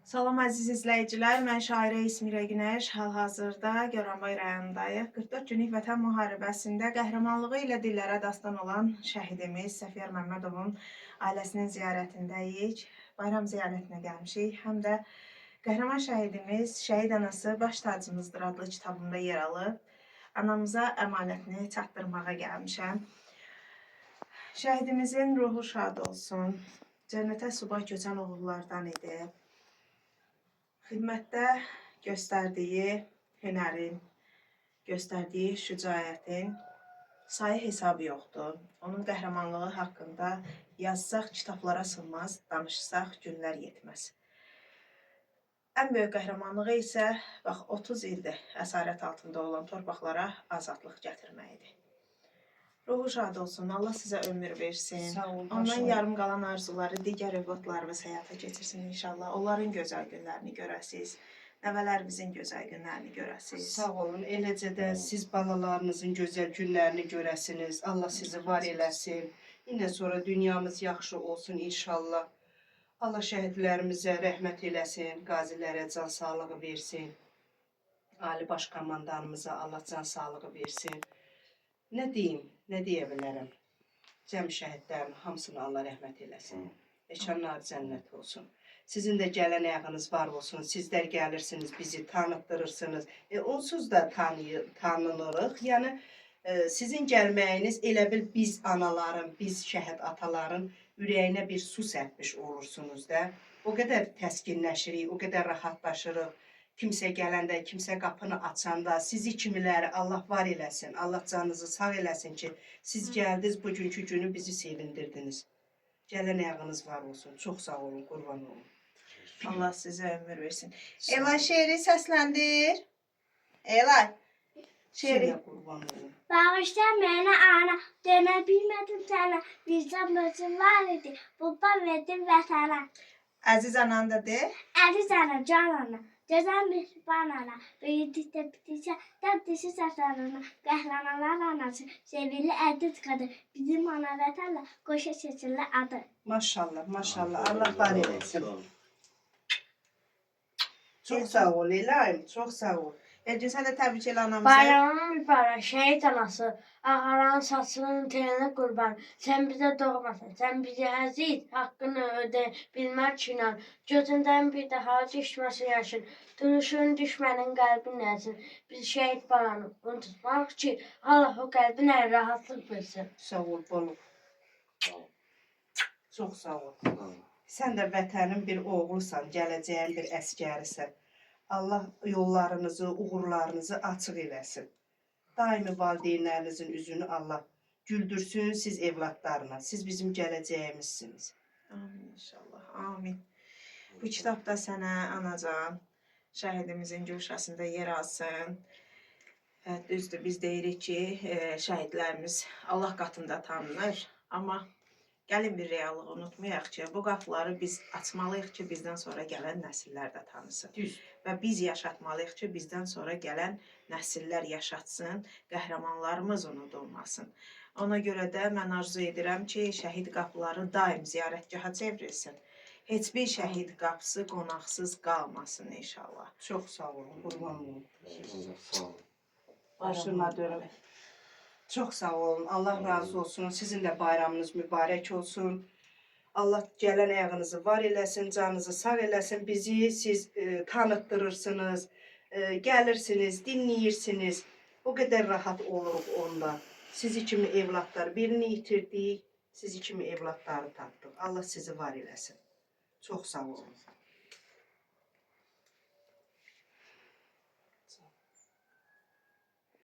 Salam əziz izləyicilər, mən şairə İsmirə Günəş, hal-hazırda Goranboy rayonundayıq. 44 günlük vətən müharibəsində qəhrəmanlığı ilə dillərə dastan olan şəhidimiz Səfiyar Məmmədovun ailəsinin ziyarətindəyik. Bayram ziyarətinə gəlmişik. Həm də qəhrəman şəhidimiz, şəhid anası baş tacımızdır adlı kitabımda yer alıb. Anamıza əmanətini çatdırmağa gəlmişəm. Şəhidimizin ruhu şad olsun. Cənnətə subay köçən oğullardan idi. Xidmətdə göstərdiyi hünərin, göstərdiyi şücaətin sayı hesabı yoxdur. Onun qəhrəmanlığı haqqında yazsaq kitablara sığmaz, danışsaq günlər yetməz. Ən böyük qəhrəmanlığı isə bax 30 ildir əsarət altında olan torpaqlara azadlıq gətirməyidir. Ruhu şad olsun, Allah sizə ömür versin. Sağ olun. Ondan yarım qalan arzuları digər övladlarımız həyata keçirsin inşallah. Onların gözəl günlərini görəsiniz. Nəvələrimizin gözəl günlərini görəsiniz. Sağ olun. Eləcə də siz balalarınızın gözəl günlərini görəsiniz. Allah sizi var eləsin. Yine sonra dünyamız yaxşı olsun inşallah. Allah şəhidlərimizə rəhmət eləsin. Qazilərə can sağlığı versin. Ali Baş Komandanımıza Allah can sağlığı versin. Nə deyim, nə deyə bilərəm? Cəm şəhidlərin hamısına Allah rəhmət eləsin. Mekanlar cənnət olsun. Sizin də gələn ayağınız var olsun. Sizlər gəlirsiniz, bizi tanıtdırırsınız. Onsuz da tanınırıq. Yəni, sizin gəlməyiniz elə bil biz anaların, biz şəhid ataların ürəyinə bir su sərpmiş olursunuz da. O qədər təskinləşirik, o qədər rahatlaşırıq. Kimsə gələndə, kimsə qapını açanda, sizi kimiləri Allah var eləsin, Allah canınızı sağ eləsin ki, siz gəldiniz, bugünkü günü bizi sevindirdiniz. Gələn ayağınız var olsun, çox sağ olun, qurban olun. Allah sizə ömür versin. Elay şeiri səsləndir. Elay. Şeiri. Qurban olun. Bağışla mənə ana, demə bilmədim sənə, vicdan özüm var idi, qurban verdim vətənə. Əziz anan da de. Əziz ana, can ana, gözəl mehriban ana, böyüdükdə bitirsə, dəb dişi səslərına, qəhrəmanlar anası, sevgili əziz qadın, bizim ana vətənlə qoşa seçilə adı. Maşallah, maşallah, Allah var eləsin. Çox sağ ol, Elayim, çox sağ ol. Elgin, sən də təbrik elə anamızı. Bayramın mübarək, şəhid anası, ağaranın saçının telinə qurban. Sən bizə doğmasan, sən bizi əziz, haqqını ödə bilmək üçün al. Gözündən bir daha düşməsin yaşın, duruşun düşmənin qəlbin nəsin. Biz şəhid balanı unutmaq ki, Allah o qəlbinə rahatlıq versin. Sağ ol, balım. Çox sağ ol. Sən də vətənin bir oğlusan, gələcəyin bir əskərisən. Allah yollarınızı, uğurlarınızı açıq eləsin. Daimi valideynlərinizin üzünü Allah güldürsün siz evlatlarına. Siz bizim gələcəyimizsiniz. Amin inşallah, amin. Bu kitabda sənə anacan, şəhidimizin güşəsində yer alsın. Düzdür, biz deyirik ki, şəhidlərimiz Allah qatında tanınır. Amma gəlin bir reallığı unutmayaq ki, bu qapıları biz açmalıyıq ki, bizdən sonra gələn nəsillər də tanısın. Düz. Və biz yaşatmalıyıq ki, bizdən sonra gələn nəsillər yaşatsın, qəhrəmanlarımız unudulmasın. Ona görə də mən arzu edirəm ki, şəhid qapıları daim ziyarətgaha çevrilsin. Heç bir şəhid qapısı qonaqsız qalmasın inşallah. Çox sağ olun, qurban olun. Sağ olun. Başına dönüm. Çox sağ olun, Allah razı olsun. Sizin də bayramınız mübarək olsun. Allah gələn ayağınızı var eləsin, canınızı sağ eləsin. Bizi siz tanıtdırırsınız, gəlirsiniz, dinləyirsiniz. O qədər rahat oluruq onda. Sizi kimi evlatlar birini itirdik, sizi kimi evlatları tapdıq. Allah sizi var eləsin. Çox sağ olun.